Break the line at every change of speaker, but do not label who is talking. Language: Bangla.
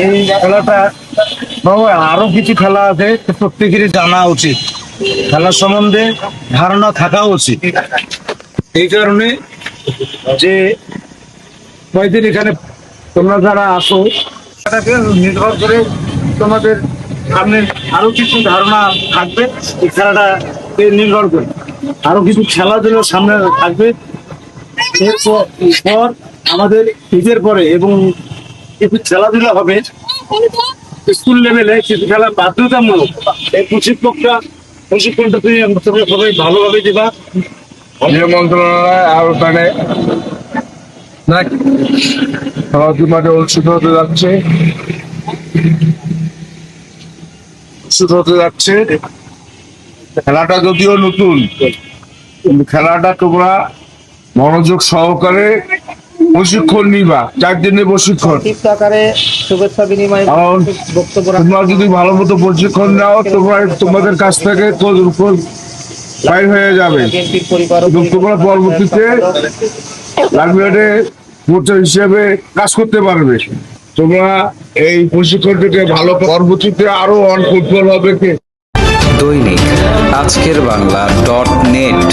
এই খেলাটা বাবা আরো কিছু খেলা আছে, প্রত্যেকেরই জানা উচিত, খেলার সম্বন্ধে ধারণা থাকা উচিত। এই কারণে যে কয়দিন এখানে তোমরা যারা আসো সেটাকে নির্ভর করে তোমাদের সামনে আরো কিছু ধারণা থাকবে। এই খেলাটাকে নির্ভর করে আরো কিছু খেলাধুলো সামনে থাকবে। এরপর আমাদের ঈদের পরে এবং কিছু খেলাধুলা হবে স্কুল লেভেলে, কিছু খেলা বাধ্যতামূলক। এই প্রশিক্ষণটা তোমরা সবাই ভালোভাবে দিবা।
ক্রীড়া মন্ত্রণালয় আওতায় খেলাধুলা মাঠে অনুষ্ঠিত হতে যাচ্ছে। খেলাটা যদিও নতুন, কিন্তু খেলাটা তোমরা মনোযোগ সহকারে প্রশিক্ষণ নিবা, 4 দিনের প্রশিক্ষণ।
শুভেচ্ছা বিনিময়
কারণ
বক্তব্য
তোমরা যদি ভালো মতো প্রশিক্ষণ নাও, তোমাদের কাছ থেকে বাইর হয়ে যাবে এবং তোমরা পরবর্তীতে লাইব্রেরিতে কোচ হিসেবে কাজ করতে পারবে। তোমরা এই প্রশিক্ষণটাকে ভালো পরবর্তীতে আরো অনেক উজ্জ্বল হবে।
দৈনিক আজকের বাংলা .net